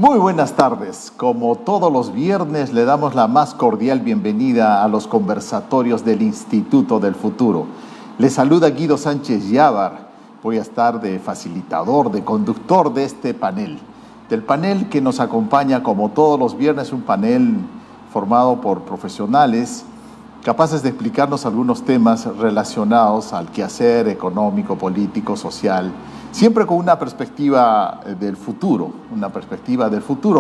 Muy buenas tardes. Como todos los viernes, le damos la más cordial bienvenida a los conversatorios del Instituto del Futuro. Le saluda Guido Sánchez Yávar. Voy a estar de facilitador, de conductor de este panel. Del panel que nos acompaña, como todos los viernes, un panel formado por profesionales capaces de explicarnos algunos temas relacionados al quehacer económico, político, social, siempre con una perspectiva del futuro,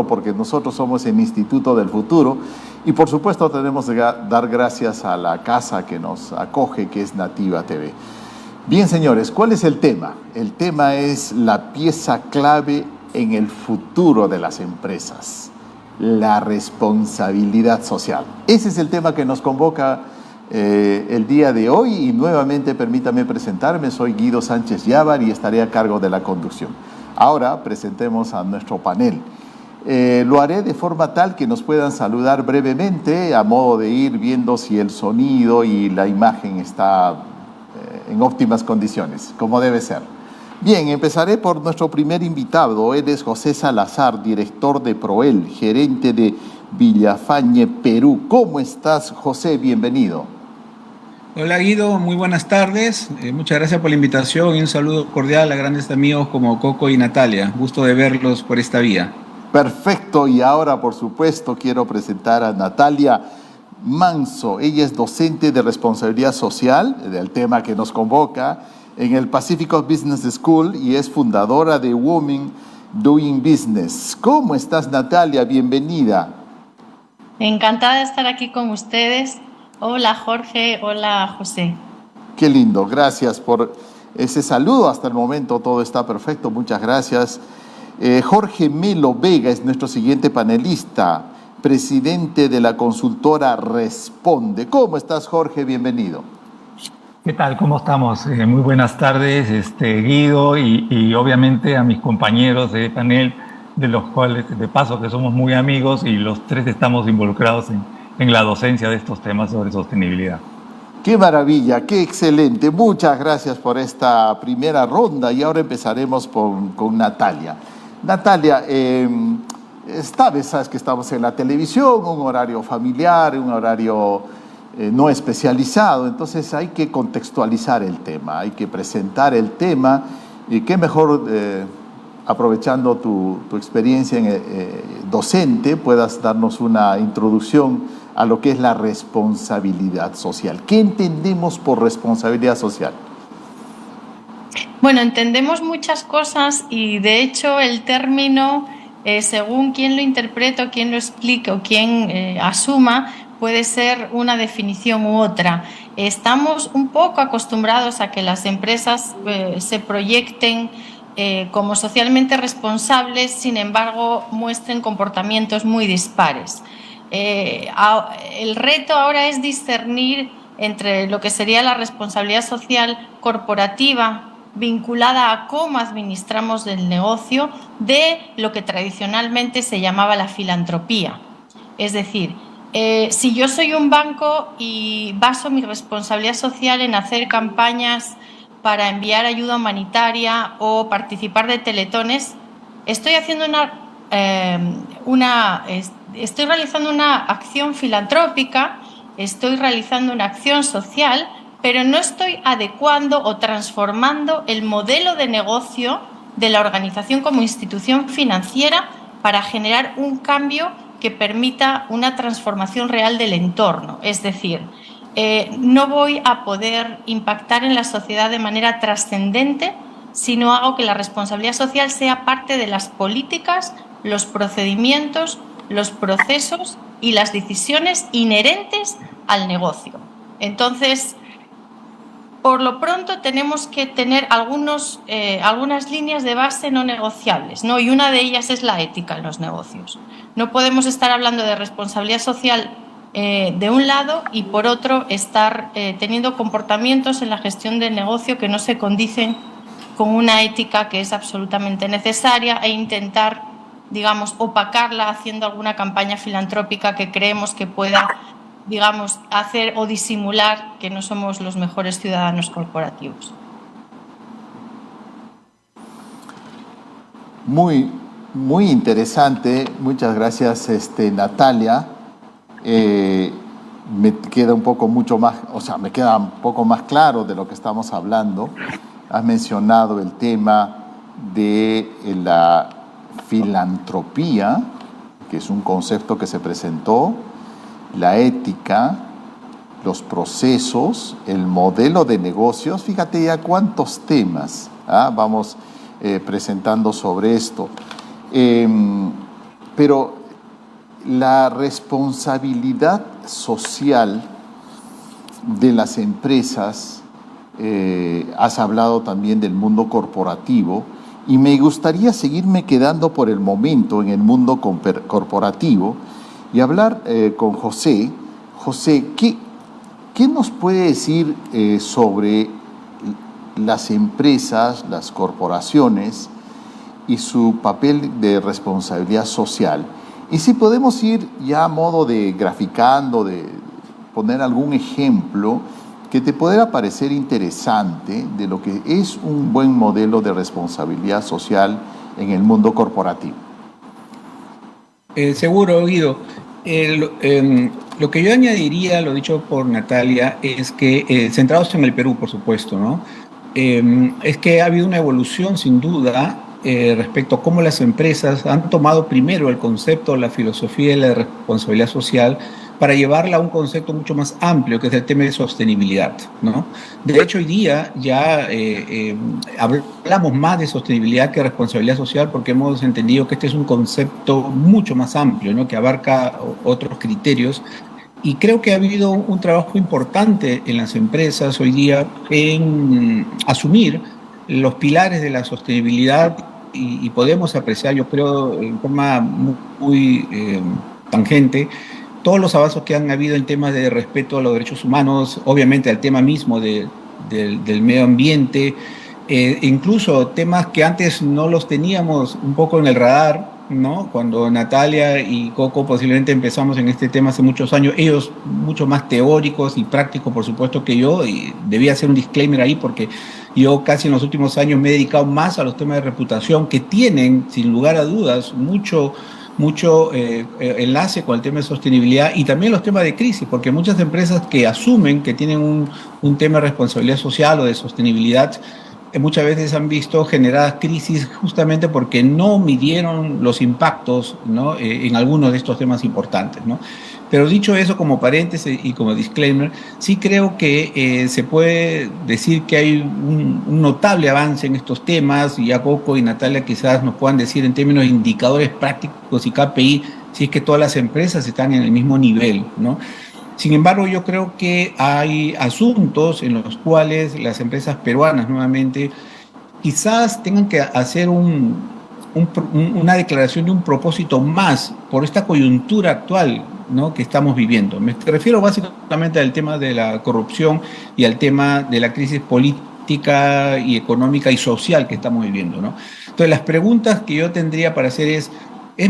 porque nosotros somos el Instituto del Futuro y por supuesto tenemos que dar gracias a la casa que nos acoge, que es Nativa TV. Bien, señores, ¿cuál es el tema? El tema es la pieza clave en el futuro de las empresas, la responsabilidad social. Ese es el tema que nos convoca el día de hoy y nuevamente permítame presentarme, soy Guido Sánchez Yávar y estaré a cargo de la conducción. Ahora presentemos a nuestro panel. Lo haré de forma tal que nos puedan saludar brevemente a modo de ir viendo si el sonido y la imagen está en óptimas condiciones, como debe ser. Bien, empezaré por nuestro primer invitado. Él es José Salazar, director de Proel, gerente de Villafañe, Perú. ¿Cómo estás, José? Bienvenido. Hola Guido, muy buenas tardes. Muchas gracias por la invitación y un saludo cordial a grandes amigos como Coco y Natalia. Gusto de verlos por esta vía. Perfecto, y ahora por supuesto quiero presentar a Natalia Manso. Ella es docente de responsabilidad social, del tema que nos convoca, en el Pacific Business School y es fundadora de Women Doing Business. ¿Cómo estás, Natalia? Bienvenida. Encantada de estar aquí con ustedes. Hola Jorge, hola José. Qué lindo, gracias por ese saludo. Hasta el momento todo está perfecto, muchas gracias. Jorge Melo Vega es nuestro siguiente panelista, presidente de la consultora Responde. ¿Cómo estás, Jorge? Bienvenido. ¿Qué tal? ¿Cómo estamos? Muy buenas tardes, Guido, y obviamente a mis compañeros de panel, de los cuales, de paso, que somos muy amigos y los tres estamos involucrados en la docencia de estos temas sobre sostenibilidad. ¡Qué maravilla! ¡Qué excelente! Muchas gracias por esta primera ronda y ahora empezaremos con Natalia. Natalia, sabes que estamos en la televisión, un horario familiar, un horario no especializado, entonces hay que contextualizar el tema, hay que presentar el tema y qué mejor, aprovechando tu experiencia docente, puedas darnos una introducción a lo que es la responsabilidad social. ¿Qué entendemos por responsabilidad social? Bueno, entendemos muchas cosas y de hecho el término, según quién lo interprete o quién lo explique o quién asuma, puede ser una definición u otra. Estamos un poco acostumbrados a que las empresas se proyecten como socialmente responsables, sin embargo, muestren comportamientos muy dispares. El reto ahora es discernir entre lo que sería la responsabilidad social corporativa vinculada a cómo administramos el negocio de lo que tradicionalmente se llamaba la filantropía. Es decir, si yo soy un banco y baso mi responsabilidad social en hacer campañas para enviar ayuda humanitaria o participar de teletones, estoy haciendo estoy realizando una acción filantrópica, estoy realizando una acción social, pero no estoy adecuando o transformando el modelo de negocio de la organización como institución financiera para generar un cambio que permita una transformación real del entorno. Es decir, no voy a poder impactar en la sociedad de manera trascendente si no hago que la responsabilidad social sea parte de las políticas, los procedimientos, los procesos y las decisiones inherentes al negocio. Entonces, por lo pronto tenemos que tener algunas líneas de base no negociables, ¿no? Y una de ellas es la ética en los negocios. No podemos estar hablando de responsabilidad social de un lado y por otro estar teniendo comportamientos en la gestión del negocio que no se condicen con una ética que es absolutamente necesaria e intentar, digamos, opacarla haciendo alguna campaña filantrópica que creemos que pueda, digamos, hacer o disimular que no somos los mejores ciudadanos corporativos. Muy Muy interesante, muchas gracias, Natalia. Me queda un poco me queda un poco más claro de lo que estamos hablando. Has mencionado el tema de la filantropía, que es un concepto que se presentó, la ética, los procesos, el modelo de negocios. Fíjate ya cuántos temas vamos presentando sobre esto. Pero la responsabilidad social de las empresas, has hablado también del mundo corporativo, y me gustaría seguirme quedando por el momento en el mundo corporativo y hablar con José. José, ¿qué nos puede decir sobre las empresas, las corporaciones y su papel de responsabilidad social? Y si podemos ir ya a modo de graficando, de poner algún ejemplo que te pudiera parecer interesante de lo que es un buen modelo de responsabilidad social en el mundo corporativo. Seguro, Guido. Lo que yo añadiría, lo dicho por Natalia, es que, centrados en el Perú, por supuesto, ¿no? Es que ha habido una evolución, sin duda, respecto a cómo las empresas han tomado primero el concepto, la filosofía de la responsabilidad social para llevarla a un concepto mucho más amplio, que es el tema de sostenibilidad, ¿no? De hecho, hoy día ya hablamos más de sostenibilidad que responsabilidad social, porque hemos entendido que este es un concepto mucho más amplio, ¿no? Que abarca otros criterios. Y creo que ha habido un trabajo importante en las empresas hoy día en asumir los pilares de la sostenibilidad y podemos apreciar, yo creo, en forma muy tangente, todos los avances que han habido en temas de respeto a los derechos humanos, obviamente al tema mismo del medio ambiente, incluso temas que antes no los teníamos un poco en el radar, ¿no? Cuando Natalia y Coco posiblemente empezamos en este tema hace muchos años, ellos mucho más teóricos y prácticos, por supuesto, que yo, y debía hacer un disclaimer ahí porque yo casi en los últimos años me he dedicado más a los temas de reputación que tienen, sin lugar a dudas, mucho enlace con el tema de sostenibilidad y también los temas de crisis, porque muchas empresas que asumen que tienen un tema de responsabilidad social o de sostenibilidad, muchas veces han visto generadas crisis justamente porque no midieron los impactos, ¿no? En algunos de estos temas importantes, ¿no? Pero dicho eso, como paréntesis y como disclaimer, sí creo que se puede decir que hay un notable avance en estos temas, y ya Coco y Natalia quizás nos puedan decir en términos de indicadores prácticos y KPI, si es que todas las empresas están en el mismo nivel, ¿no? Sin embargo, yo creo que hay asuntos en los cuales las empresas peruanas, nuevamente, quizás tengan que hacer una declaración de un propósito más por esta coyuntura actual, ¿no? Que estamos viviendo. Me refiero básicamente al tema de la corrupción y al tema de la crisis política y económica y social que estamos viviendo, ¿no? Entonces, las preguntas que yo tendría para hacer es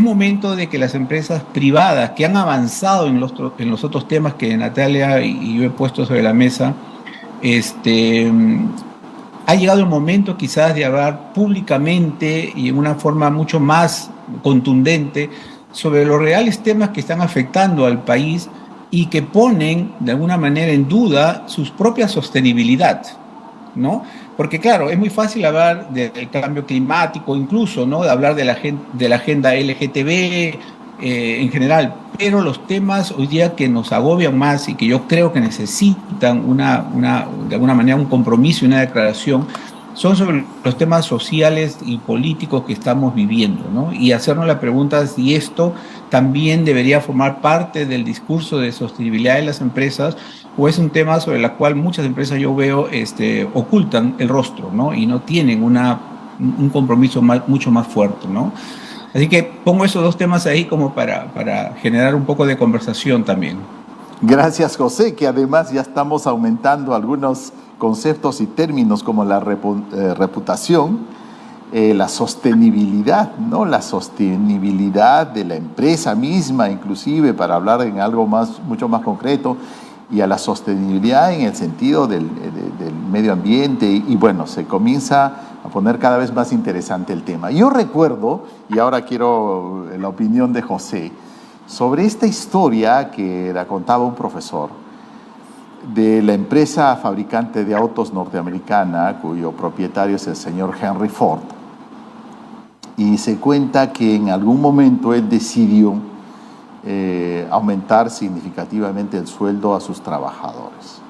momento de que las empresas privadas que han avanzado en los otros temas que Natalia y yo he puesto sobre la mesa, ha llegado el momento quizás de hablar públicamente y en una forma mucho más contundente sobre los reales temas que están afectando al país y que ponen de alguna manera en duda su propia sostenibilidad, ¿no? Porque claro, es muy fácil hablar del cambio climático, incluso, ¿no? De hablar de la agenda LGTB en general, pero los temas hoy día que nos agobian más y que yo creo que necesitan de alguna manera un compromiso y una declaración son sobre los temas sociales y políticos que estamos viviendo, ¿no? Y hacernos la pregunta si esto también debería formar parte del discurso de sostenibilidad de las empresas, o es un tema sobre el cual muchas empresas yo veo ocultan el rostro, ¿no? Y no tienen un compromiso mucho más fuerte, ¿no? Así que pongo esos dos temas ahí como para generar un poco de conversación también. Gracias, José, que además ya estamos aumentando algunos conceptos y términos como la reputación, la sostenibilidad, ¿no? La sostenibilidad de la empresa misma, inclusive, para hablar en algo mucho más concreto, y a la sostenibilidad en el sentido del medio ambiente. Y bueno, se comienza a poner cada vez más interesante el tema. Yo recuerdo, y ahora quiero la opinión de José, sobre esta historia que la contaba un profesor de la empresa fabricante de autos norteamericana, cuyo propietario es el señor Henry Ford. Y se cuenta que en algún momento él decidió aumentar significativamente el sueldo a sus trabajadores.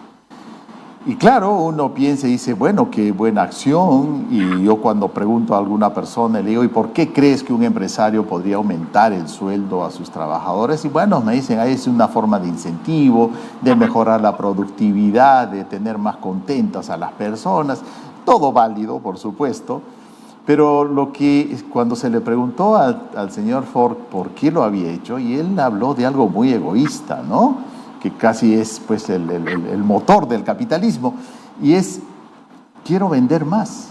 Y claro, uno piensa y dice, bueno, qué buena acción. Y yo cuando pregunto a alguna persona, le digo, ¿y por qué crees que un empresario podría aumentar el sueldo a sus trabajadores? Y bueno, me dicen, ahí es una forma de incentivo, de mejorar la productividad, de tener más contentas a las personas. Todo válido, por supuesto. Pero cuando se le preguntó al señor Ford por qué lo había hecho, y él habló de algo muy egoísta, ¿no? Que casi es pues el motor del capitalismo, y es, quiero vender más.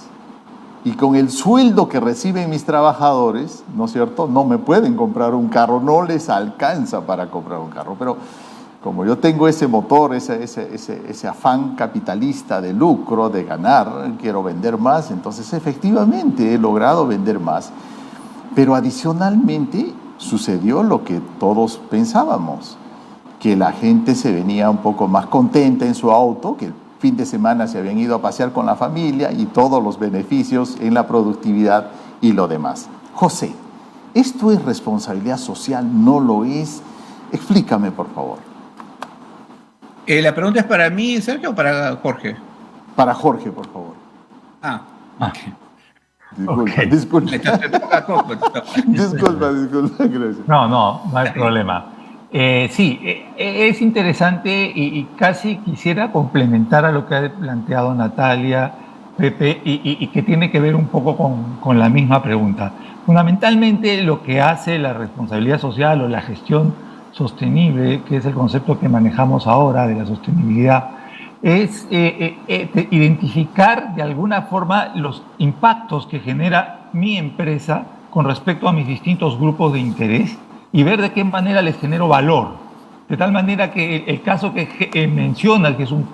Y con el sueldo que reciben mis trabajadores, ¿no es cierto?, no me pueden comprar un carro, no les alcanza para comprar un carro. Pero como yo tengo ese motor, ese afán capitalista de lucro, de ganar, quiero vender más, entonces efectivamente he logrado vender más. Pero adicionalmente sucedió lo que todos pensábamos, que la gente se venía un poco más contenta en su auto, que el fin de semana se habían ido a pasear con la familia y todos los beneficios en la productividad y lo demás. José, ¿esto es responsabilidad social? ¿No lo es? Explícame, por favor. ¿La pregunta es para mí, Sergio, o para Jorge? Para Jorge, por favor. Disculpa, gracias. No hay problema. Sí, es interesante y casi quisiera complementar a lo que ha planteado Natalia, Pepe, y que tiene que ver un poco con la misma pregunta. Fundamentalmente lo que hace la responsabilidad social o la gestión sostenible, que es el concepto que manejamos ahora de la sostenibilidad, es identificar de alguna forma los impactos que genera mi empresa con respecto a mis distintos grupos de interés y ver de qué manera les genero valor. De tal manera que el caso que mencionas, que es un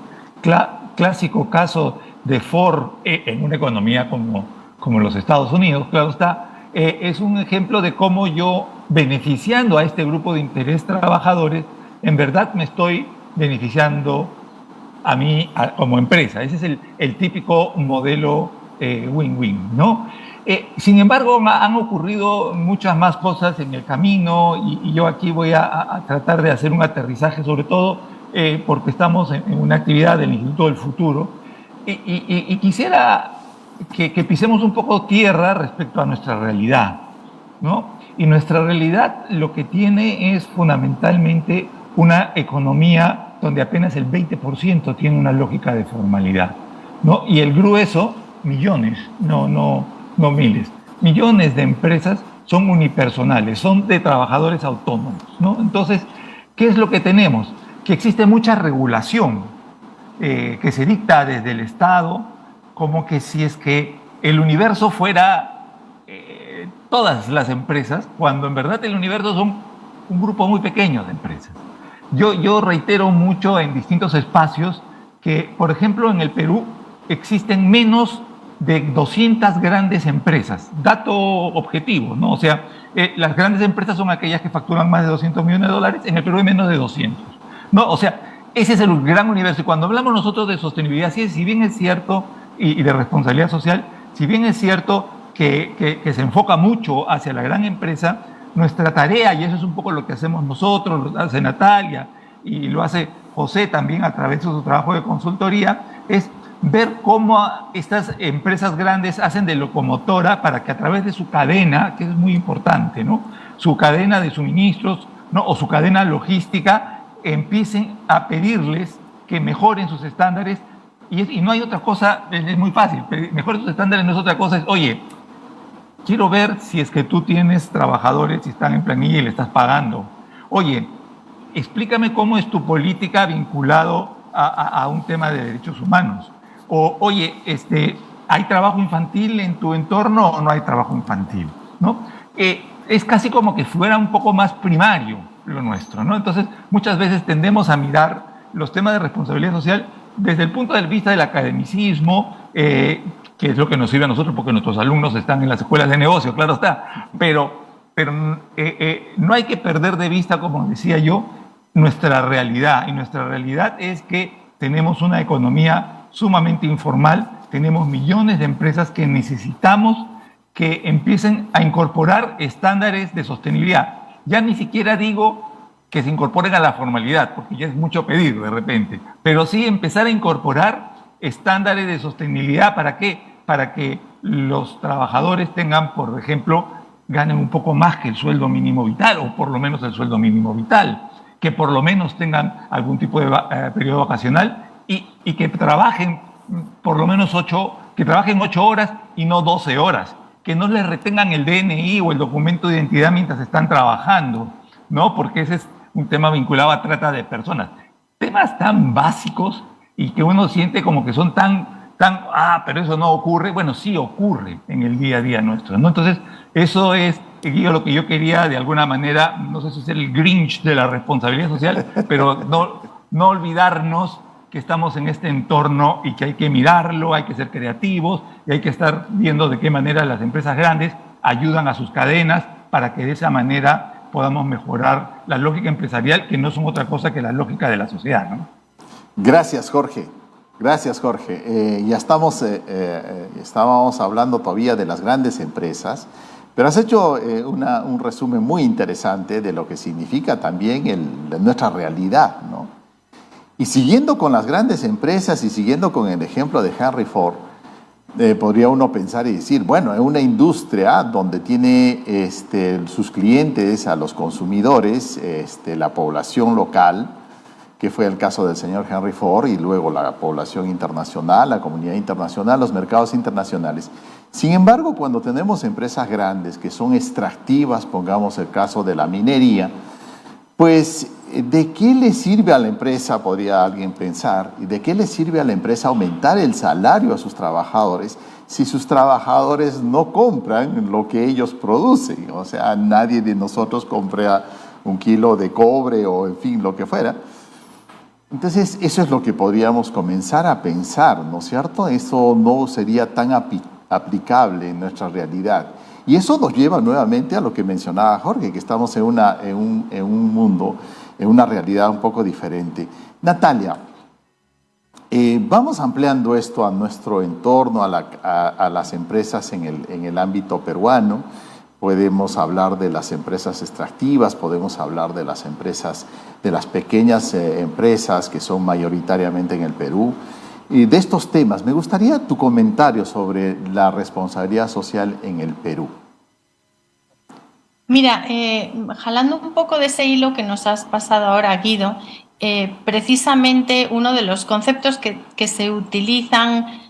clásico caso de Ford en una economía como los Estados Unidos, claro está, es un ejemplo de cómo yo, beneficiando a este grupo de interés trabajadores, en verdad me estoy beneficiando a mí como empresa. Ese es el típico modelo win-win, ¿no? Sin embargo, han ocurrido muchas más cosas en el camino y yo aquí voy a tratar de hacer un aterrizaje, sobre todo porque estamos en una actividad del Instituto del Futuro y quisiera que pisemos un poco tierra respecto a nuestra realidad, ¿no? Y nuestra realidad lo que tiene es fundamentalmente una economía donde apenas el 20% tiene una lógica de formalidad, ¿no? Y el grueso, millones, no miles, millones de empresas son unipersonales, son de trabajadores autónomos, ¿no? Entonces, ¿qué es lo que tenemos? Que existe mucha regulación que se dicta desde el Estado, como que si es que el universo fuera todas las empresas, cuando en verdad el universo son un grupo muy pequeño de empresas. Yo reitero mucho en distintos espacios que, por ejemplo, en el Perú existen menos de 200 grandes empresas. Dato objetivo, ¿no? O sea, las grandes empresas son aquellas que facturan más de $200 millones, en el Perú hay menos de 200, ¿no? O sea, ese es el gran universo. Y cuando hablamos nosotros de sostenibilidad, si bien es cierto, y de responsabilidad social, si bien es cierto que se enfoca mucho hacia la gran empresa, nuestra tarea, y eso es un poco lo que hacemos nosotros, lo hace Natalia y lo hace José también a través de su trabajo de consultoría, es ver cómo estas empresas grandes hacen de locomotora para que a través de su cadena, que es muy importante, ¿no?, su cadena de suministros, ¿no?, o su cadena logística, empiecen a pedirles que mejoren sus estándares. Y no hay otra cosa, es muy fácil, mejoren sus estándares no es otra cosa, es, oye, quiero ver si es que tú tienes trabajadores, si están en planilla y le estás pagando. Oye, explícame cómo es tu política vinculado a un tema de derechos humanos. O, oye, ¿hay trabajo infantil en tu entorno o no hay trabajo infantil? ¿No? Es casi como que fuera un poco más primario lo nuestro, ¿no? Entonces, muchas veces tendemos a mirar los temas de responsabilidad social desde el punto de vista del academicismo, que es lo que nos sirve a nosotros porque nuestros alumnos están en las escuelas de negocio, claro está, pero no hay que perder de vista, como decía yo, nuestra realidad. Y nuestra realidad es que tenemos una economía sumamente informal, tenemos millones de empresas que necesitamos que empiecen a incorporar estándares de sostenibilidad. Ya ni siquiera digo que se incorporen a la formalidad, porque ya es mucho pedir de repente, pero sí empezar a incorporar estándares de sostenibilidad. ¿Para qué? Para que los trabajadores tengan, por ejemplo, ganen un poco más que el sueldo mínimo vital, o por lo menos el sueldo mínimo vital, que por lo menos tengan algún tipo de periodo vacacional y que trabajen por lo menos 8 horas y no 12 horas, que no les retengan el DNI o el documento de identidad mientras están trabajando, ¿no? Porque ese es un tema vinculado a trata de personas. Temas tan básicos y que uno siente como que son pero eso no ocurre. Bueno, sí ocurre en el día a día nuestro, ¿no? Entonces, eso es, Guido, lo que yo quería de alguna manera, no sé si es el Grinch de la responsabilidad social, pero no olvidarnos que estamos en este entorno y que hay que mirarlo, hay que ser creativos y hay que estar viendo de qué manera las empresas grandes ayudan a sus cadenas para que de esa manera podamos mejorar la lógica empresarial, que no son otra cosa que la lógica de la sociedad, ¿no? Gracias, Jorge. Gracias, Jorge. Estábamos hablando todavía de las grandes empresas, pero has hecho un resumen muy interesante de lo que significa también nuestra realidad, ¿no? Y siguiendo con las grandes empresas y siguiendo con el ejemplo de Henry Ford, podría uno pensar y decir, bueno, es una industria donde tiene sus clientes, a los consumidores, la población local, que fue el caso del señor Henry Ford, y luego la población internacional, la comunidad internacional, los mercados internacionales. Sin embargo, cuando tenemos empresas grandes que son extractivas, pongamos el caso de la minería, pues, ¿de qué le sirve a la empresa, podría alguien pensar, y de qué le sirve a la empresa aumentar el salario a sus trabajadores si sus trabajadores no compran lo que ellos producen? O sea, nadie de nosotros compra un kilo de cobre o, en fin, lo que fuera. Entonces, eso es lo que podríamos comenzar a pensar, ¿no es cierto? Eso no sería tan aplicable en nuestra realidad. Y eso nos lleva nuevamente a lo que mencionaba Jorge, que estamos en un mundo, en una realidad un poco diferente. Natalia, vamos ampliando esto a nuestro entorno, a las empresas en el ámbito peruano. Podemos hablar de las empresas extractivas, podemos hablar de las empresas, de las pequeñas empresas que son mayoritariamente en el Perú. Y de estos temas, me gustaría tu comentario sobre la responsabilidad social en el Perú. Mira, jalando un poco de ese hilo que nos has pasado ahora, Guido, precisamente uno de los conceptos que se utilizan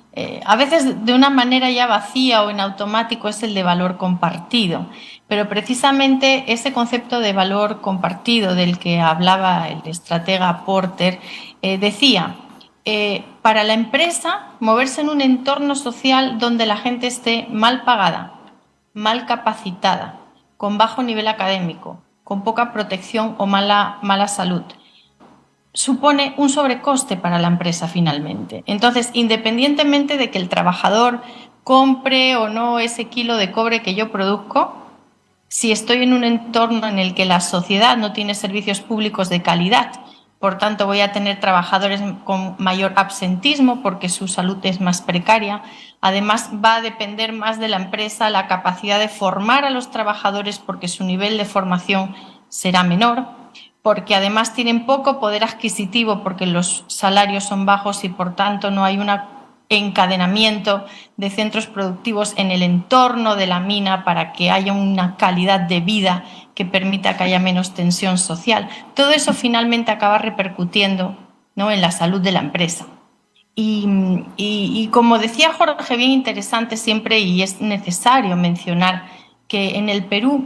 a veces de una manera ya vacía o en automático es el de valor compartido. Pero precisamente ese concepto de valor compartido del que hablaba el estratega Porter decía: para la empresa, moverse en un entorno social donde la gente esté mal pagada, mal capacitada, con bajo nivel académico, con poca protección o mala salud, supone un sobrecoste para la empresa finalmente. Entonces, independientemente de que el trabajador compre o no ese kilo de cobre que yo produzco, si estoy en un entorno en el que la sociedad no tiene servicios públicos de calidad, por tanto voy a tener trabajadores con mayor absentismo porque su salud es más precaria. Además, va a depender más de la empresa la capacidad de formar a los trabajadores porque su nivel de formación será menor, porque además tienen poco poder adquisitivo porque los salarios son bajos y por tanto no hay un encadenamiento de centros productivos en el entorno de la mina para que haya una calidad de vida que permita que haya menos tensión social. Todo eso finalmente acaba repercutiendo, ¿no?, en la salud de la empresa. Y como decía Jorge, bien interesante siempre, y es necesario mencionar que en el Perú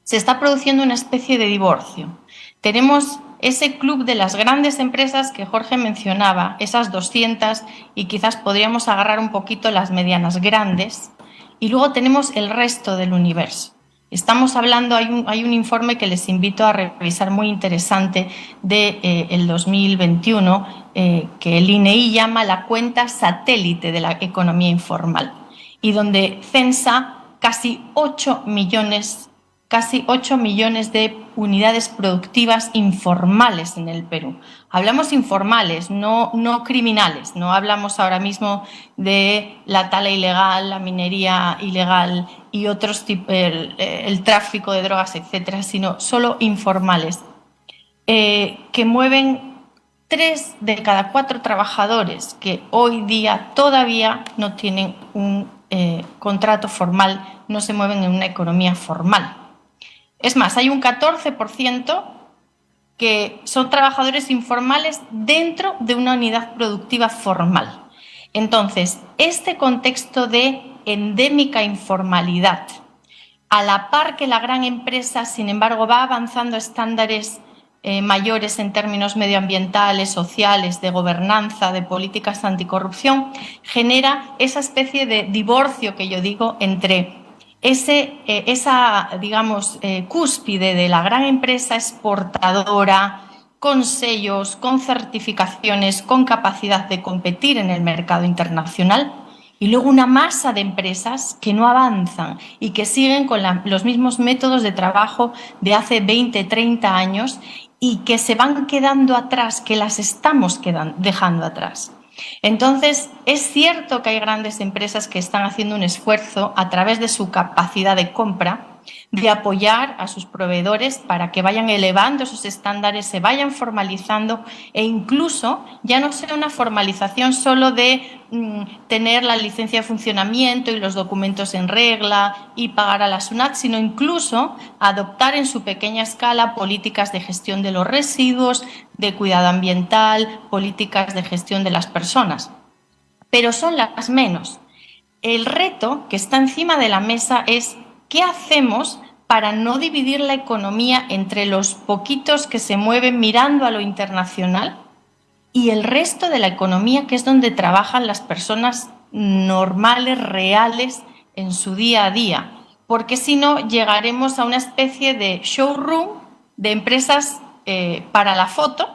se está produciendo una especie de divorcio. Tenemos ese club de las grandes empresas que Jorge mencionaba, esas 200, y quizás podríamos agarrar un poquito las medianas grandes, y luego tenemos el resto del universo. Estamos hablando, hay un informe que les invito a revisar muy interesante de el 2021 que el INEI llama la cuenta satélite de la economía informal y donde censa casi 8 millones de unidades productivas informales en el Perú. Hablamos informales, no criminales. No hablamos ahora mismo de la tala ilegal, la minería ilegal y otros tipos, el tráfico de drogas, etcétera, sino solo informales, que mueven 3 de cada 4 trabajadores que hoy día todavía no tienen un contrato formal, no se mueven en una economía formal. Es más, hay un 14% que son trabajadores informales dentro de una unidad productiva formal. Entonces, este contexto de endémica informalidad, a la par que la gran empresa, sin embargo, va avanzando a estándares mayores en términos medioambientales, sociales, de gobernanza, de políticas anticorrupción, genera esa especie de divorcio que yo digo entre esa, digamos, cúspide de la gran empresa exportadora, con sellos, con certificaciones, con capacidad de competir en el mercado internacional, y luego una masa de empresas que no avanzan y que siguen con los mismos métodos de trabajo de hace 20, 30 años y que se van quedando atrás, que las estamos dejando atrás. Entonces, es cierto que hay grandes empresas que están haciendo un esfuerzo a través de su capacidad de compra de apoyar a sus proveedores para que vayan elevando esos estándares, se vayan formalizando e incluso ya no sea una formalización solo de tener la licencia de funcionamiento y los documentos en regla y pagar a la SUNAT, sino incluso adoptar en su pequeña escala políticas de gestión de los residuos, de cuidado ambiental, políticas de gestión de las personas. Pero son las menos. El reto que está encima de la mesa es ¿qué hacemos para no dividir la economía entre los poquitos que se mueven mirando a lo internacional y el resto de la economía, que es donde trabajan las personas normales, reales, en su día a día? Porque si no, llegaremos a una especie de showroom de empresas para la foto,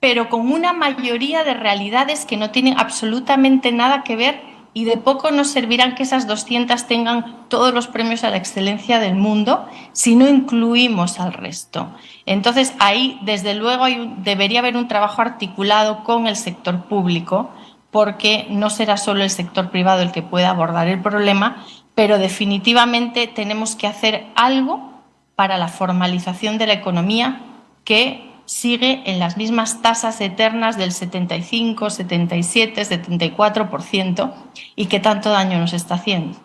pero con una mayoría de realidades que no tienen absolutamente nada que ver, y de poco nos servirán que esas 200 tengan todos los premios a la excelencia del mundo si no incluimos al resto. Entonces, ahí, desde luego, debería haber un trabajo articulado con el sector público, porque no será solo el sector privado el que pueda abordar el problema, pero definitivamente tenemos que hacer algo para la formalización de la economía, que sigue en las mismas tasas eternas del 75, 77, 74% y que tanto daño nos está haciendo.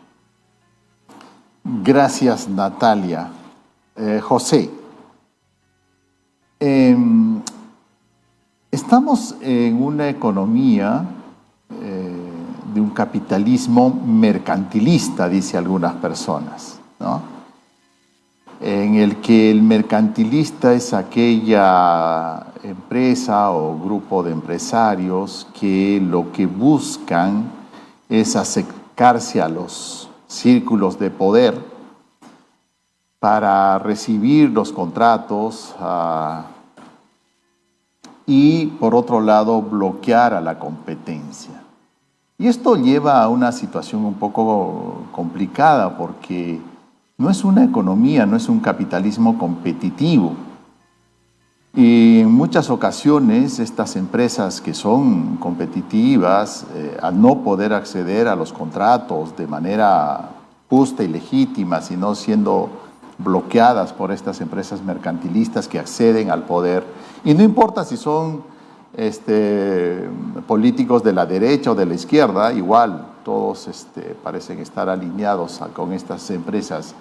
Gracias, Natalia. José, estamos en una economía de un capitalismo mercantilista, dice algunas personas, ¿no? En el que el mercantilista es aquella empresa o grupo de empresarios que lo que buscan es acercarse a los círculos de poder para recibir los contratos y, por otro lado, bloquear a la competencia. Y esto lleva a una situación un poco complicada porque no es una economía, no es un capitalismo competitivo. Y en muchas ocasiones estas empresas que son competitivas, al no poder acceder a los contratos de manera justa y legítima, sino siendo bloqueadas por estas empresas mercantilistas que acceden al poder, y no importa si son políticos de la derecha o de la izquierda, igual todos parecen estar alineados con estas empresas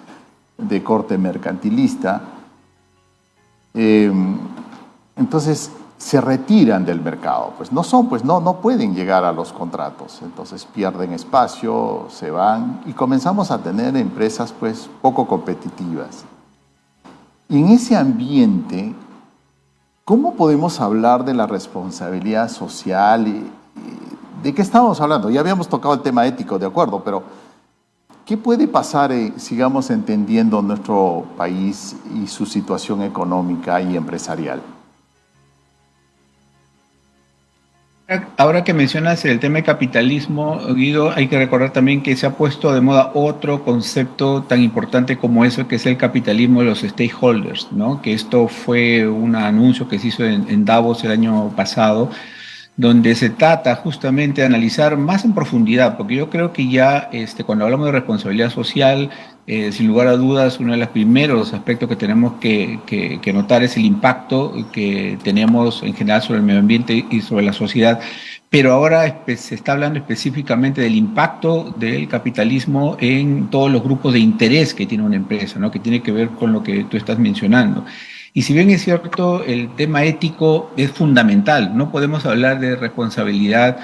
de corte mercantilista. Entonces se retiran del mercado, pues no pueden llegar a los contratos, entonces pierden espacio, se van y comenzamos a tener empresas pues poco competitivas. Y en ese ambiente, ¿cómo podemos hablar de la responsabilidad social? ¿De qué estamos hablando? Ya habíamos tocado el tema ético, de acuerdo, pero ¿Qué puede pasar, sigamos entendiendo nuestro país y su situación económica y empresarial? Ahora que mencionas el tema de capitalismo, Guido, hay que recordar también que se ha puesto de moda otro concepto tan importante como eso, que es el capitalismo de los stakeholders, ¿no? Que esto fue un anuncio que se hizo en Davos el año pasado, donde se trata justamente de analizar más en profundidad, porque yo creo que ya cuando hablamos de responsabilidad social, sin lugar a dudas, uno de los primeros aspectos que tenemos que notar es el impacto que tenemos en general sobre el medio ambiente y sobre la sociedad. Pero ahora se está hablando específicamente del impacto del capitalismo en todos los grupos de interés que tiene una empresa, ¿no? Que tiene que ver con lo que tú estás mencionando. Y si bien es cierto, el tema ético es fundamental. No podemos hablar de responsabilidad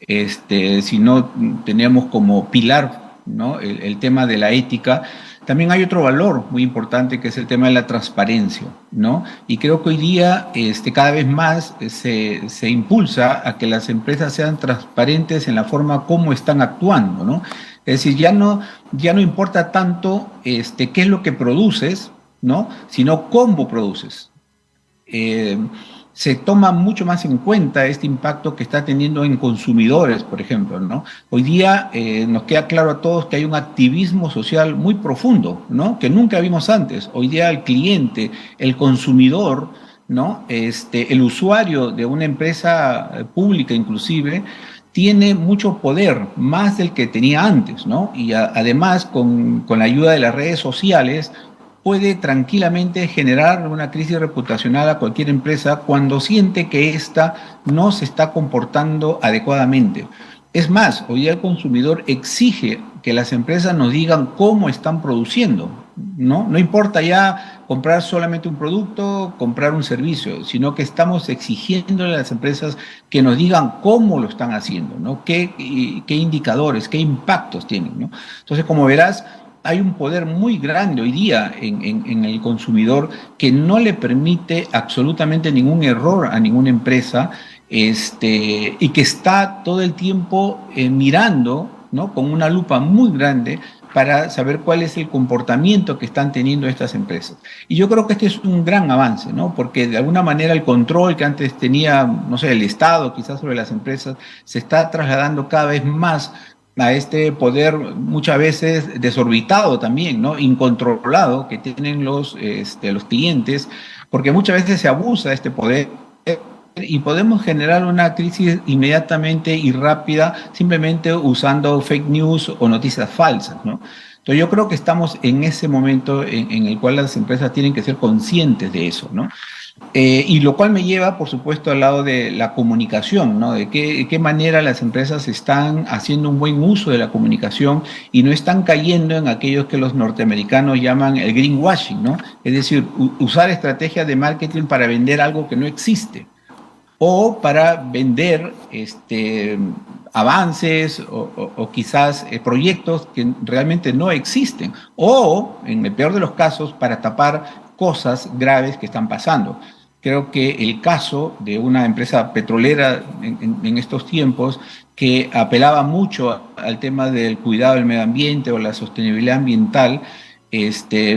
si no tenemos como pilar, ¿no? El tema de la ética. También hay otro valor muy importante que es el tema de la transparencia, ¿no? Y creo que hoy día cada vez más se impulsa a que las empresas sean transparentes en la forma como están actuando, ¿no? Es decir, ya no importa tanto qué es lo que produces, ¿no? Sino cómo produces. Eh, Se toma mucho más en cuenta este impacto que está teniendo en consumidores, por ejemplo, ¿no? Hoy día nos queda claro a todos que hay un activismo social muy profundo, ¿no? Que nunca vimos antes. Hoy día el cliente, el consumidor, ¿no? El usuario de una empresa pública inclusive, tiene mucho poder, más del que tenía antes, ¿no? Y además, con la ayuda de las redes sociales, puede tranquilamente generar una crisis reputacional a cualquier empresa cuando siente que ésta no se está comportando adecuadamente. Es más, hoy día el consumidor exige que las empresas nos digan cómo están produciendo, ¿no? No importa ya comprar solamente un producto, comprar un servicio, sino que estamos exigiéndole a las empresas que nos digan cómo lo están haciendo, ¿no? Qué indicadores, qué impactos tienen, ¿no? Entonces, como verás, hay un poder muy grande hoy día en el consumidor que no le permite absolutamente ningún error a ninguna empresa, y que está todo el tiempo mirando, ¿no? Con una lupa muy grande para saber cuál es el comportamiento que están teniendo estas empresas. Y yo creo que este es un gran avance, ¿no? Porque de alguna manera el control que antes tenía, no sé, el Estado quizás sobre las empresas, se está trasladando cada vez más a este poder muchas veces desorbitado también, ¿no? Incontrolado que tienen los clientes, porque muchas veces se abusa de este poder y podemos generar una crisis inmediatamente y rápida simplemente usando fake news o noticias falsas, ¿no? Entonces yo creo que estamos en ese momento en el cual las empresas tienen que ser conscientes de eso, ¿no? Y lo cual me lleva, por supuesto, al lado de la comunicación, ¿no? De qué manera las empresas están haciendo un buen uso de la comunicación y no están cayendo en aquellos que los norteamericanos llaman el greenwashing, ¿no? Es decir, usar estrategias de marketing para vender algo que no existe o para vender avances o quizás proyectos que realmente no existen o, en el peor de los casos, para tapar cosas graves que están pasando. Creo que el caso de una empresa petrolera en estos tiempos que apelaba mucho al tema del cuidado del medio ambiente o la sostenibilidad ambiental,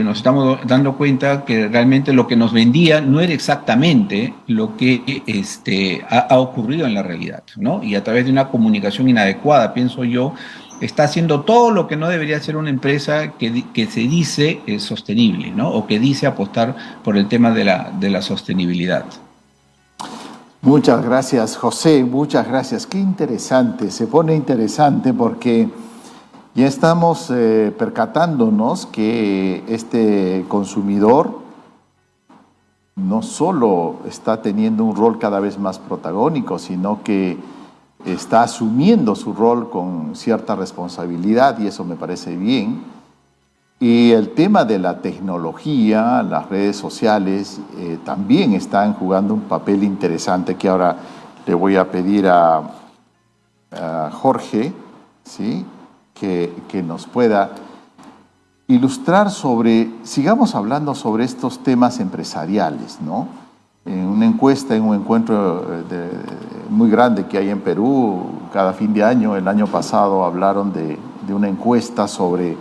nos estamos dando cuenta que realmente lo que nos vendía no era exactamente lo que ha ocurrido en la realidad, ¿no? Y a través de una comunicación inadecuada, pienso yo, está haciendo todo lo que no debería hacer una empresa que se dice sostenible, ¿no? O que dice apostar por el tema de la sostenibilidad. Muchas gracias, José, muchas gracias. Qué interesante, se pone interesante porque ya estamos percatándonos que este consumidor no solo está teniendo un rol cada vez más protagónico, sino que está asumiendo su rol con cierta responsabilidad y eso me parece bien. Y el tema de la tecnología, las redes sociales, también están jugando un papel interesante que ahora le voy a pedir a Jorge, ¿sí? que nos pueda ilustrar sigamos hablando sobre estos temas empresariales, ¿no? En una encuesta, en un encuentro muy grande que hay en Perú, cada fin de año, el año pasado hablaron de una encuesta sobre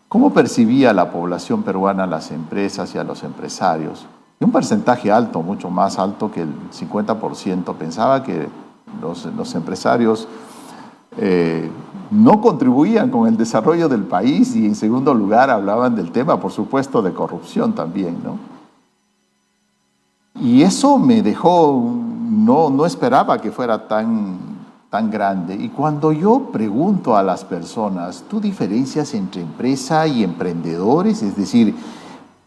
¿Cómo percibía la población peruana a las empresas y a los empresarios? Y un porcentaje alto, mucho más alto que el 50%, pensaba que los empresarios no contribuían con el desarrollo del país y en segundo lugar hablaban del tema, por supuesto, de corrupción también, ¿no? Y eso me dejó, no esperaba que fuera tan grande. Y cuando yo pregunto a las personas, ¿tú diferencias entre empresa y emprendedores? Es decir,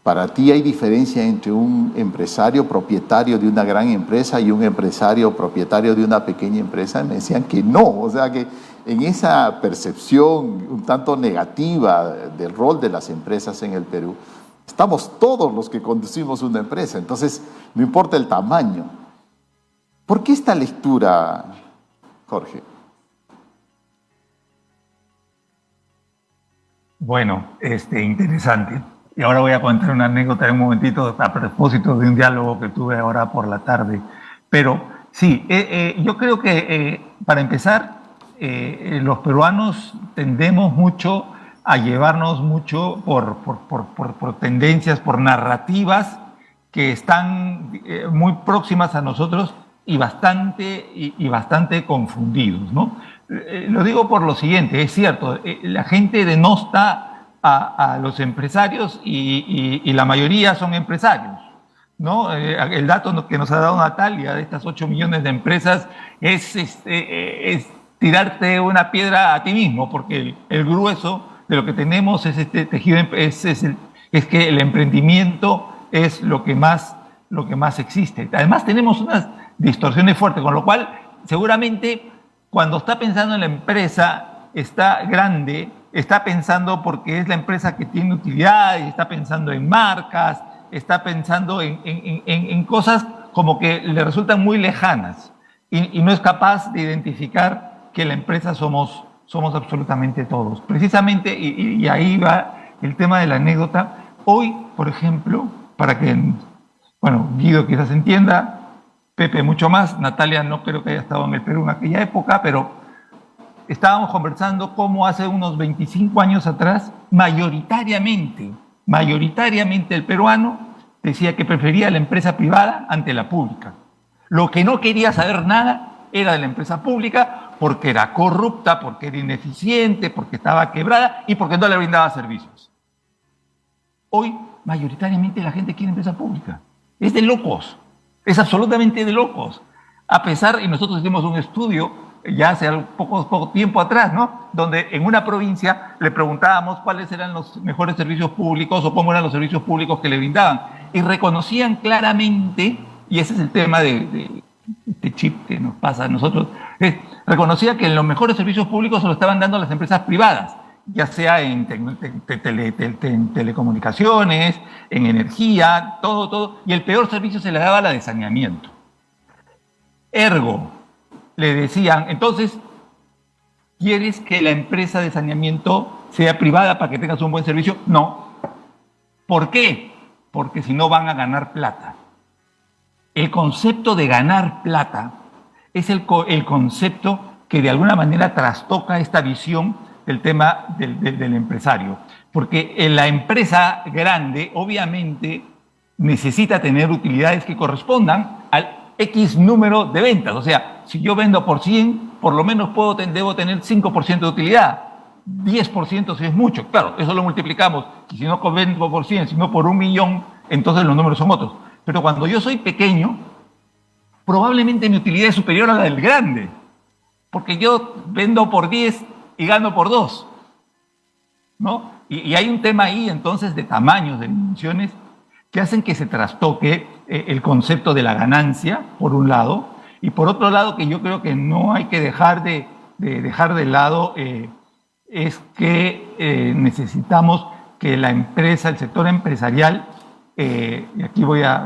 ¿para ti hay diferencia entre un empresario propietario de una gran empresa y un empresario propietario de una pequeña empresa? Me decían que no, o sea que en esa percepción un tanto negativa del rol de las empresas en el Perú, estamos todos los que conducimos una empresa, entonces no importa el tamaño. ¿Por qué esta lectura, Jorge? Bueno, interesante. Y ahora voy a contar una anécdota en un momentito a propósito de un diálogo que tuve ahora por la tarde. Pero sí, yo creo que para empezar, los peruanos tendemos mucho a llevarnos mucho por tendencias, por narrativas que están muy próximas a nosotros y bastante confundidos, ¿no? Lo digo por lo siguiente, es cierto, la gente denosta a los empresarios y la mayoría son empresarios, ¿no? El dato que nos ha dado Natalia de estas 8 millones de empresas es tirarte una piedra a ti mismo, porque el grueso de lo que tenemos es este tejido, es que el emprendimiento es lo que más existe. Además tenemos unas distorsiones fuertes, con lo cual seguramente cuando está pensando en la empresa está grande, está pensando porque es la empresa que tiene utilidad, está pensando en marcas, está pensando en cosas como que le resultan muy lejanas y no es capaz de identificar que la empresa somos absolutamente todos. Precisamente, y ahí va el tema de la anécdota. Hoy, por ejemplo, para que, bueno, Guido quizás entienda, Pepe mucho más, Natalia no creo que haya estado en el Perú en aquella época, pero estábamos conversando cómo hace unos 25 años atrás, mayoritariamente el peruano decía que prefería la empresa privada ante la pública. Lo que no quería saber nada era de la empresa pública porque era corrupta, porque era ineficiente, porque estaba quebrada y porque no le brindaba servicios. Hoy, mayoritariamente la gente quiere empresa pública. Es de locos, es absolutamente de locos. A pesar, y nosotros hicimos un estudio ya hace poco tiempo atrás, ¿no? Donde en una provincia le preguntábamos cuáles eran los mejores servicios públicos o cómo eran los servicios públicos que le brindaban. Y reconocían claramente, y ese es el tema de este chip que nos pasa a nosotros, reconocía que los mejores servicios públicos se lo estaban dando las empresas privadas, ya sea en telecomunicaciones, en energía, todo, y el peor servicio se le daba a la de saneamiento. Ergo, le decían, entonces, ¿quieres que la empresa de saneamiento sea privada para que tengas un buen servicio? No. ¿Por qué? Porque si no van a ganar plata. El concepto de ganar plata es el concepto que de alguna manera trastoca esta visión del tema del empresario. Porque la empresa grande obviamente necesita tener utilidades que correspondan al X número de ventas. O sea, si yo vendo por 100, por lo menos debo tener 5% de utilidad. 10% si es mucho. Claro, eso lo multiplicamos. Y si no vendo por 100, sino por 1.000.000, entonces los números son otros. Pero cuando yo soy pequeño, probablemente mi utilidad es superior a la del grande. Porque yo vendo por 10 y gano por 2. ¿No? Y hay un tema ahí entonces de tamaños, de dimensiones, que hacen que se trastoque el concepto de la ganancia, por un lado, y por otro lado, que yo creo que no hay que dejar de lado, es que necesitamos que la empresa, el sector empresarial, y aquí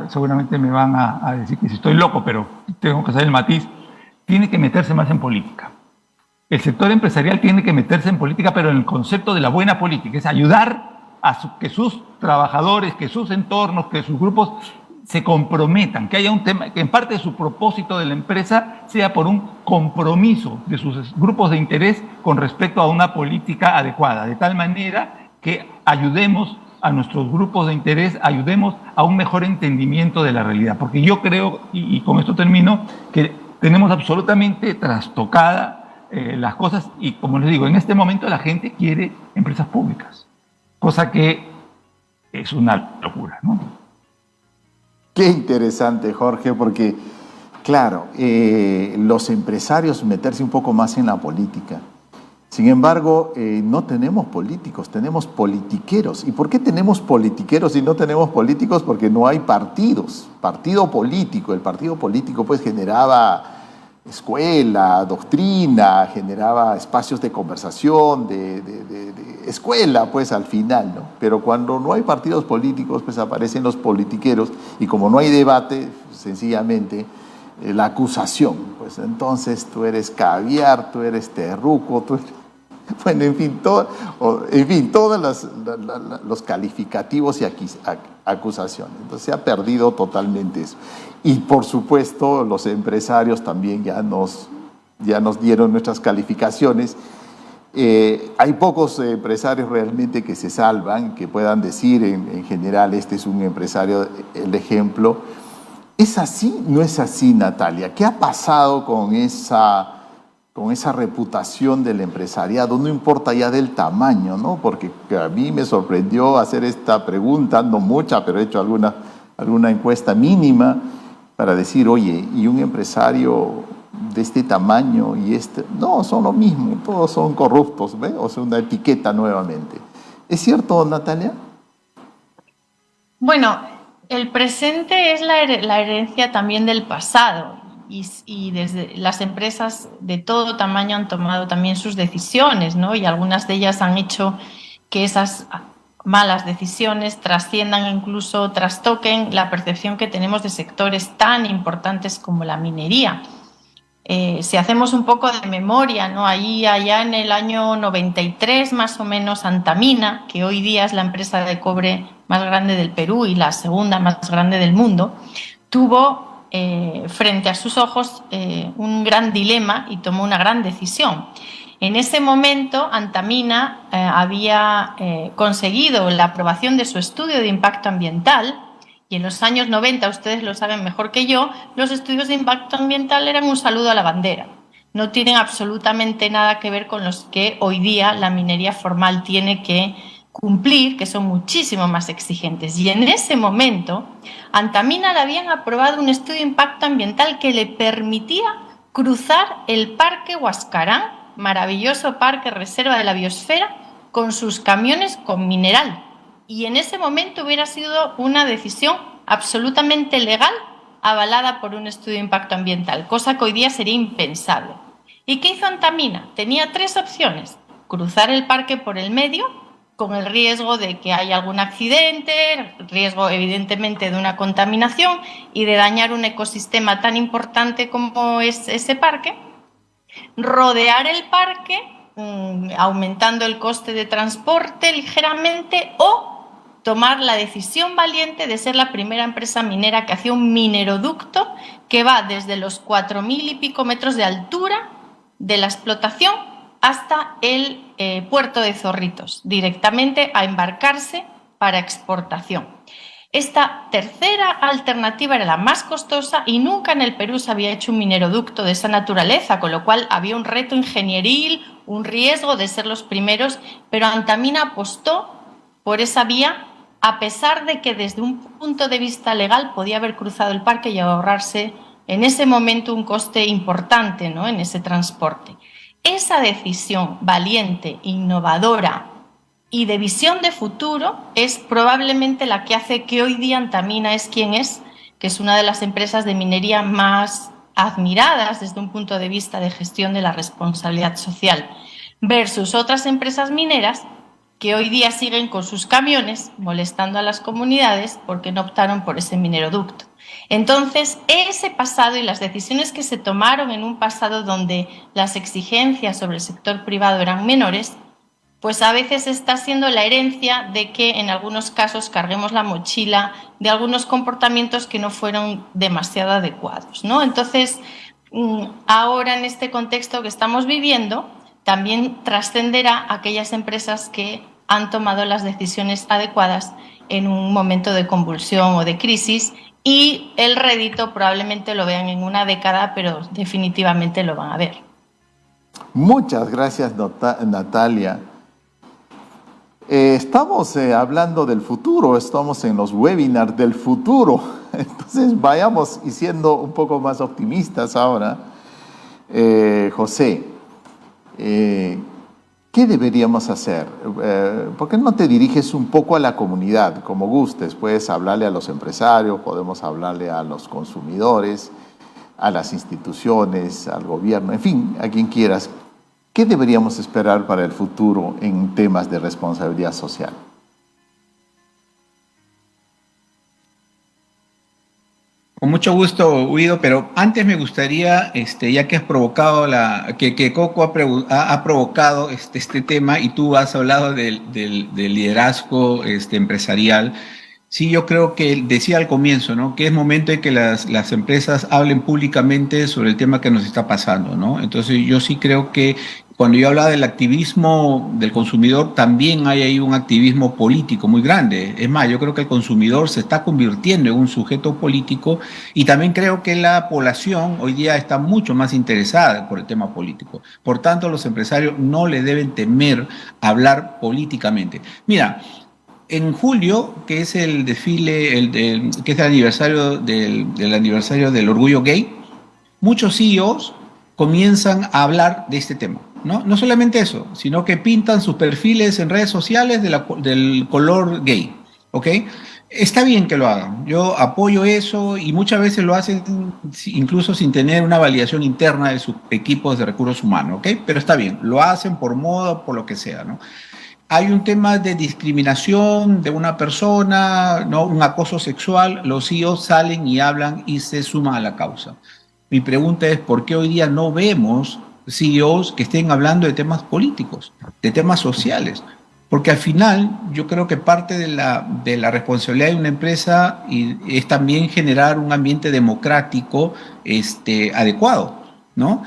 seguramente me van a decir que si estoy loco, pero tengo que hacer el matiz, tiene que meterse más en política. El sector empresarial tiene que meterse en política, pero en el concepto de la buena política, es ayudar a que sus trabajadores, que sus entornos, que sus grupos se comprometan, que haya un tema, que en parte de su propósito de la empresa sea por un compromiso de sus grupos de interés con respecto a una política adecuada, de tal manera que ayudemos a nuestros grupos de interés, ayudemos a un mejor entendimiento de la realidad. Porque yo creo, y con esto termino, que tenemos absolutamente trastocada las cosas y, como les digo, en este momento la gente quiere empresas públicas, cosa que es una locura, ¿no? Qué interesante, Jorge, porque, claro, los empresarios meterse un poco más en la política. Sin embargo, no tenemos políticos, tenemos politiqueros. ¿Y por qué tenemos politiqueros y no tenemos políticos? Porque no hay partidos. Partido político. El partido político pues generaba escuela, doctrina, generaba espacios de conversación, de escuela pues al final, ¿no? Pero cuando no hay partidos políticos pues aparecen los politiqueros y como no hay debate, sencillamente la acusación. Pues entonces tú eres caviar, tú eres terruco, tú eres... Bueno, en fin, todos los calificativos y acusaciones. Entonces se ha perdido totalmente eso. Y por supuesto los empresarios también ya nos dieron nuestras calificaciones. Hay pocos empresarios realmente que se salvan, que puedan decir en general este es un empresario, el ejemplo. ¿Es así? ¿No es así, Natalia? ¿Qué ha pasado con esa reputación del empresariado? No importa ya del tamaño, ¿no? Porque a mí me sorprendió hacer esta pregunta, no mucha, pero he hecho alguna encuesta mínima para decir, oye, ¿y un empresario de este tamaño y este? No, son lo mismo, todos son corruptos, ¿ve? O sea, una etiqueta nuevamente. ¿Es cierto, Natalia? Bueno, el presente es la herencia también del pasado. Y desde las empresas de todo tamaño han tomado también sus decisiones, ¿no? Y algunas de ellas han hecho que esas malas decisiones trasciendan, incluso trastoquen la percepción que tenemos de sectores tan importantes como la minería. Si hacemos un poco de memoria, ¿no? Allá en el año 93 más o menos, Antamina, que hoy día es la empresa de cobre más grande del Perú y la segunda más grande del mundo, tuvo frente a sus ojos un gran dilema y tomó una gran decisión. En ese momento, Antamina había conseguido la aprobación de su estudio de impacto ambiental y en los años 90, ustedes lo saben mejor que yo, los estudios de impacto ambiental eran un saludo a la bandera. No tienen absolutamente nada que ver con los que hoy día la minería formal tiene que cumplir, que son muchísimo más exigentes. Y en ese momento, Antamina le habían aprobado un estudio de impacto ambiental que le permitía cruzar el Parque Huascarán, maravilloso parque reserva de la biosfera, con sus camiones con mineral. Y en ese momento hubiera sido una decisión absolutamente legal, avalada por un estudio de impacto ambiental, cosa que hoy día sería impensable. ¿Y qué hizo Antamina? Tenía tres opciones: cruzar el parque por el medio, con el riesgo de que haya algún accidente, riesgo evidentemente de una contaminación y de dañar un ecosistema tan importante como es ese parque, rodear el parque, aumentando el coste de transporte ligeramente, o tomar la decisión valiente de ser la primera empresa minera que hacía un mineroducto que va desde los 4.000 y pico metros de altura de la explotación hasta el puerto de Zorritos, directamente a embarcarse para exportación. Esta tercera alternativa era la más costosa y nunca en el Perú se había hecho un mineroducto de esa naturaleza, con lo cual había un reto ingenieril, un riesgo de ser los primeros, pero Antamina apostó por esa vía, a pesar de que desde un punto de vista legal podía haber cruzado el parque y ahorrarse en ese momento un coste importante, ¿no?, en ese transporte. Esa decisión valiente, innovadora y de visión de futuro es probablemente la que hace que hoy día Antamina es quien es, que es una de las empresas de minería más admiradas desde un punto de vista de gestión de la responsabilidad social, versus otras empresas mineras que hoy día siguen con sus camiones molestando a las comunidades porque no optaron por ese mineroducto. Entonces, ese pasado y las decisiones que se tomaron en un pasado donde las exigencias sobre el sector privado eran menores, pues a veces está siendo la herencia de que en algunos casos carguemos la mochila de algunos comportamientos que no fueron demasiado adecuados, ¿no? Entonces, ahora en este contexto que estamos viviendo, también trascenderá a aquellas empresas que han tomado las decisiones adecuadas en un momento de convulsión o de crisis, y el rédito probablemente lo vean en una década, pero definitivamente lo van a ver. Muchas gracias, Natalia. Estamos hablando del futuro, estamos en los webinars del futuro, entonces vayamos y siendo un poco más optimistas ahora. José, ¿qué deberíamos hacer? ¿Por qué no te diriges un poco a la comunidad, como gustes? Puedes hablarle a los empresarios, podemos hablarle a los consumidores, a las instituciones, al gobierno, en fin, a quien quieras. ¿Qué deberíamos esperar para el futuro en temas de responsabilidad social? Con mucho gusto, Guido, pero antes me gustaría, ya que has provocado que Coco ha provocado este tema y tú has hablado del liderazgo empresarial. Sí, yo creo que decía al comienzo, ¿no? Que es momento de que las empresas hablen públicamente sobre el tema que nos está pasando, ¿no? Entonces yo sí creo que cuando yo hablaba del activismo del consumidor, también hay ahí un activismo político muy grande. Es más, yo creo que el consumidor se está convirtiendo en un sujeto político, y también creo que la población hoy día está mucho más interesada por el tema político. Por tanto, los empresarios no le deben temer hablar políticamente. Mira, en julio, que es el desfile, que es el aniversario del aniversario del orgullo gay, muchos CEOs comienzan a hablar de este tema, ¿no? No solamente eso, sino que pintan sus perfiles en redes sociales del color gay, ¿ok? Está bien que lo hagan, yo apoyo eso, y muchas veces lo hacen incluso sin tener una validación interna de sus equipos de recursos humanos, ¿ok? Pero está bien, lo hacen por moda, por lo que sea, ¿no? Hay un tema de discriminación de una persona, ¿no? Un acoso sexual, los CEOs salen y hablan y se suman a la causa. Mi pregunta es, ¿por qué hoy día no vemos CEOs que estén hablando de temas políticos, de temas sociales? Porque al final yo creo que parte de la responsabilidad de una empresa es también generar un ambiente democrático adecuado, ¿no?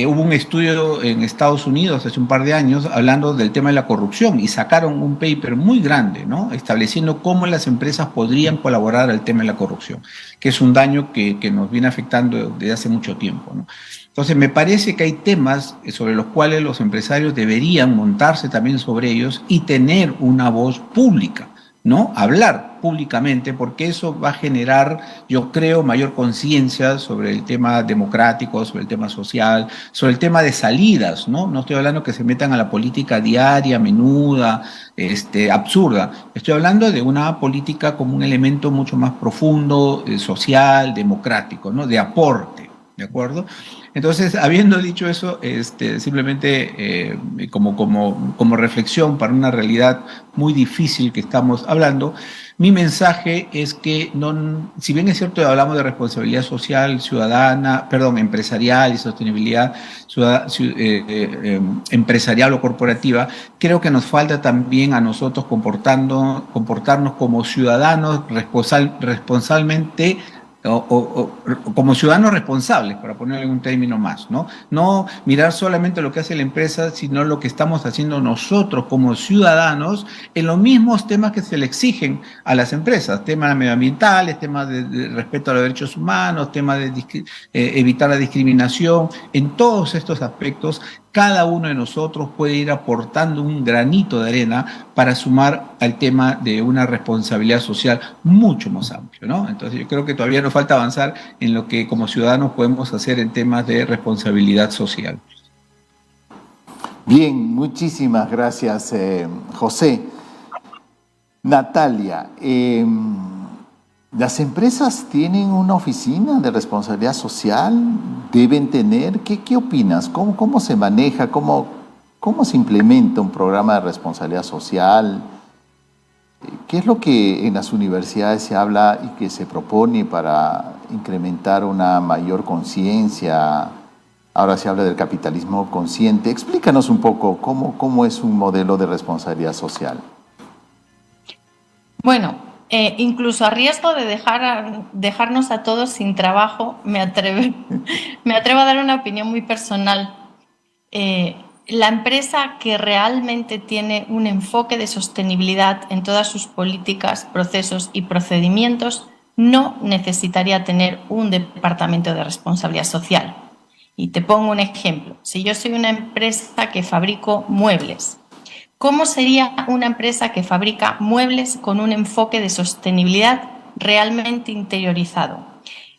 Hubo un estudio en Estados Unidos hace un par de años hablando del tema de la corrupción, y sacaron un paper muy grande, ¿no? Estableciendo cómo las empresas podrían colaborar al tema de la corrupción, que es un daño que nos viene afectando desde hace mucho tiempo, ¿no? Entonces, me parece que hay temas sobre los cuales los empresarios deberían montarse también sobre ellos y tener una voz pública, ¿no? Hablar públicamente, porque eso va a generar, yo creo, mayor conciencia sobre el tema democrático, sobre el tema social, sobre el tema de salidas, ¿no? No estoy hablando que se metan a la política diaria, menuda, absurda. Estoy hablando de una política como un elemento mucho más profundo, social, democrático, ¿no? De aporte, ¿de acuerdo? Entonces, habiendo dicho eso, simplemente como reflexión para una realidad muy difícil que estamos hablando, mi mensaje es que, si bien es cierto que hablamos de responsabilidad social, ciudadana, empresarial y sostenibilidad empresarial o corporativa, creo que nos falta también a nosotros comportarnos como ciudadanos responsabilmente, como ciudadanos responsables, para ponerle un término más, ¿no? No mirar solamente lo que hace la empresa, sino lo que estamos haciendo nosotros como ciudadanos en los mismos temas que se le exigen a las empresas, temas medioambientales, temas de respeto a los derechos humanos, temas de evitar la discriminación. En todos estos aspectos, cada uno de nosotros puede ir aportando un granito de arena para sumar al tema de una responsabilidad social mucho más amplio, ¿no? Entonces yo creo que todavía nos falta avanzar en lo que como ciudadanos podemos hacer en temas de responsabilidad social. Bien, muchísimas gracias, José. Natalia, ¿las empresas tienen una oficina de responsabilidad social? ¿Deben tener? ¿Qué opinas? ¿Cómo se maneja? ¿Cómo se implementa un programa de responsabilidad social? ¿Qué es lo que en las universidades se habla y que se propone para incrementar una mayor conciencia? Ahora se habla del capitalismo consciente. Explícanos un poco cómo es un modelo de responsabilidad social. Bueno, incluso a riesgo de dejarnos a todos sin trabajo, me atrevo a dar una opinión muy personal. la empresa que realmente tiene un enfoque de sostenibilidad en todas sus políticas, procesos y procedimientos no necesitaría tener un departamento de responsabilidad social. Y te pongo un ejemplo. Si yo soy una empresa que fabrico muebles, ¿cómo sería una empresa que fabrica muebles con un enfoque de sostenibilidad realmente interiorizado?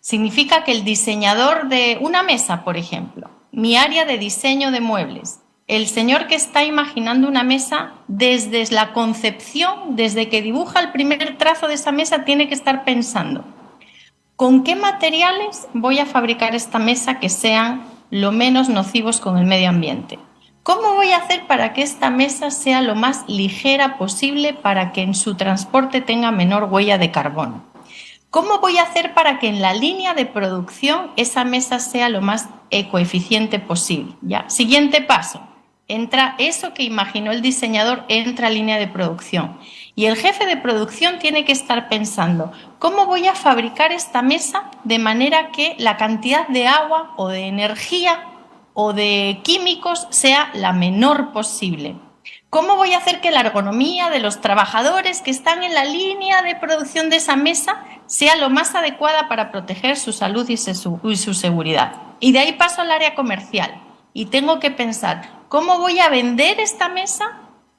Significa que el diseñador de una mesa, por ejemplo, mi área de diseño de muebles, el señor que está imaginando una mesa desde la concepción, desde que dibuja el primer trazo de esa mesa, tiene que estar pensando: ¿con qué materiales voy a fabricar esta mesa que sean lo menos nocivos con el medio ambiente? ¿Cómo voy a hacer para que esta mesa sea lo más ligera posible para que en su transporte tenga menor huella de carbono? ¿Cómo voy a hacer para que en la línea de producción esa mesa sea lo más ecoeficiente posible? ¿Ya? Siguiente paso. Entra eso que imaginó el diseñador, entra a línea de producción. Y el jefe de producción tiene que estar pensando: ¿cómo voy a fabricar esta mesa de manera que la cantidad de agua o de energía o de químicos sea la menor posible? ¿Cómo voy a hacer que la ergonomía de los trabajadores que están en la línea de producción de esa mesa sea lo más adecuada para proteger su salud y su seguridad? Y de ahí paso al área comercial y tengo que pensar: ¿cómo voy a vender esta mesa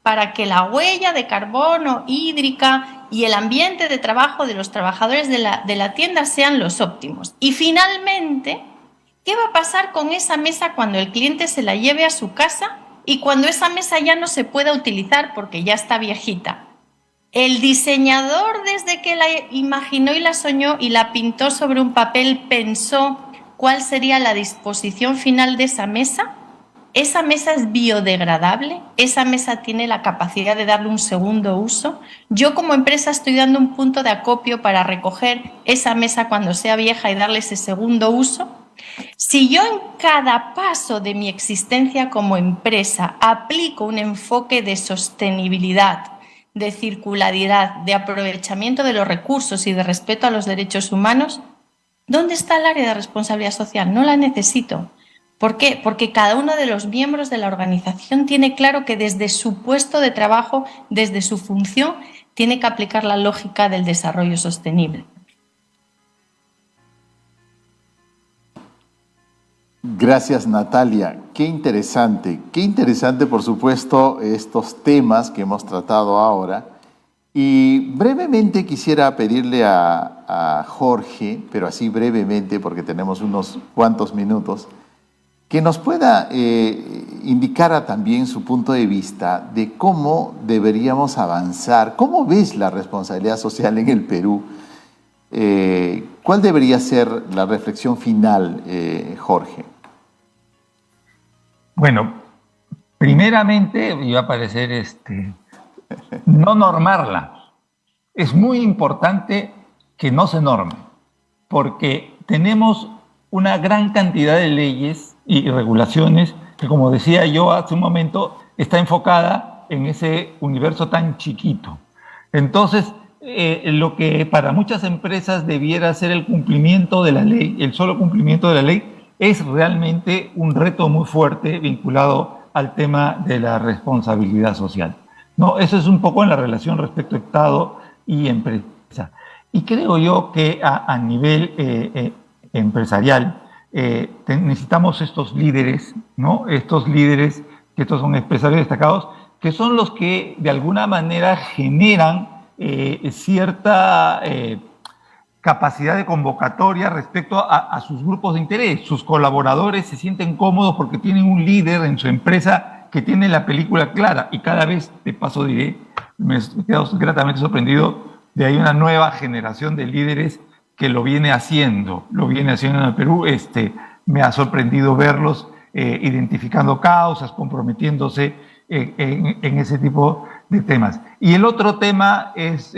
para que la huella de carbono hídrica y el ambiente de trabajo de los trabajadores de la tienda sean los óptimos? Y finalmente, ¿qué va a pasar con esa mesa cuando el cliente se la lleve a su casa y cuando esa mesa ya no se pueda utilizar porque ya está viejita? El diseñador, desde que la imaginó y la soñó y la pintó sobre un papel, pensó cuál sería la disposición final de esa mesa. ¿Esa mesa es biodegradable? ¿Esa mesa tiene la capacidad de darle un segundo uso? Yo como empresa estoy dando un punto de acopio para recoger esa mesa cuando sea vieja y darle ese segundo uso. Si yo en cada paso de mi existencia como empresa aplico un enfoque de sostenibilidad, de circularidad, de aprovechamiento de los recursos y de respeto a los derechos humanos, ¿dónde está el área de responsabilidad social? No la necesito. ¿Por qué? Porque cada uno de los miembros de la organización tiene claro que desde su puesto de trabajo, desde su función, tiene que aplicar la lógica del desarrollo sostenible. Gracias, Natalia. Qué interesante, por supuesto, estos temas que hemos tratado ahora. Y brevemente quisiera pedirle a Jorge, pero así brevemente porque tenemos unos cuantos minutos, que nos pueda indicar también su punto de vista de cómo deberíamos avanzar. ¿Cómo ves la responsabilidad social en el Perú? ¿Cuál debería ser la reflexión final, Jorge? Bueno, primeramente iba a parecer no normarla. Es muy importante que no se norme, porque tenemos una gran cantidad de leyes y regulaciones que, como decía yo hace un momento, está enfocada en ese universo tan chiquito. Entonces, lo que para muchas empresas debiera ser el cumplimiento de la ley, el solo cumplimiento de la ley, es realmente un reto muy fuerte vinculado al tema de la responsabilidad social. No, eso es un poco en la relación respecto a Estado y empresa. Y creo yo que a nivel empresarial necesitamos estos líderes, ¿no? Estos líderes, que estos son empresarios destacados, que son los que de alguna manera generan cierta capacidad de convocatoria respecto a sus grupos de interés. Sus colaboradores se sienten cómodos porque tienen un líder en su empresa que tiene la película clara, y cada vez, de paso diré, me he quedado gratamente sorprendido de hay una nueva generación de líderes que lo viene haciendo en el Perú. Me ha sorprendido verlos identificando causas, comprometiéndose en ese tipo de temas. Y el otro tema es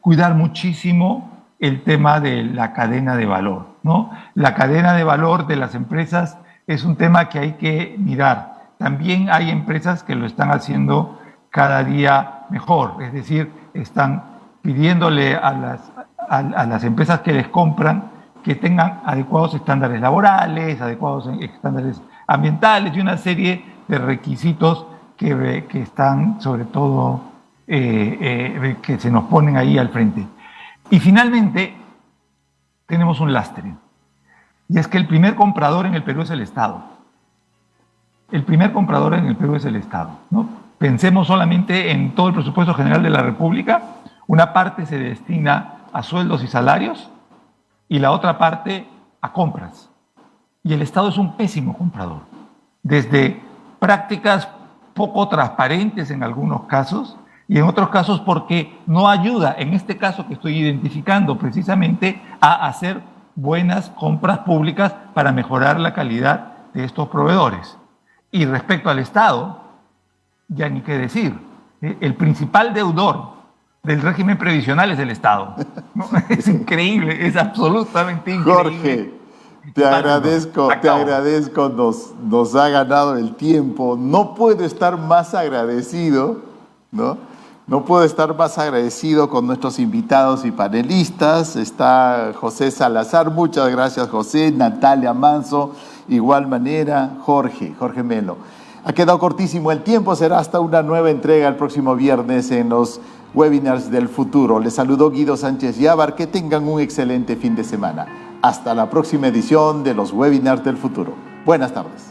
cuidar muchísimo el tema de la cadena de valor, ¿no? La cadena de valor de las empresas es un tema que hay que mirar. También hay empresas que lo están haciendo cada día mejor, es decir, están pidiéndole a las empresas que les compran que tengan adecuados estándares laborales, adecuados estándares ambientales y una serie de requisitos que están sobre todo, que se nos ponen ahí al frente. Y finalmente, tenemos un lastre. Y es que el primer comprador en el Perú es el Estado. El primer comprador en el Perú es el Estado, ¿no? Pensemos solamente en todo el presupuesto general de la República. Una parte se destina a sueldos y salarios y la otra parte a compras. Y el Estado es un pésimo comprador. Desde prácticas poco transparentes en algunos casos y en otros casos porque no ayuda, en este caso que estoy identificando precisamente, a hacer buenas compras públicas para mejorar la calidad de estos proveedores. Y respecto al Estado, ya ni qué decir, el principal deudor del régimen previsional es el Estado. ¿No? Es increíble, es absolutamente increíble. Jorge, te agradezco, nos ha ganado el tiempo. No puedo estar más agradecido, ¿no? No puedo estar más agradecido con nuestros invitados y panelistas. Está José Salazar, muchas gracias José, Natalia Manso, igual manera, Jorge Melo. Ha quedado cortísimo el tiempo, será hasta una nueva entrega el próximo viernes en los webinars del futuro. Les saludó Guido Sánchez Yávar, que tengan un excelente fin de semana. Hasta la próxima edición de los webinars del futuro. Buenas tardes.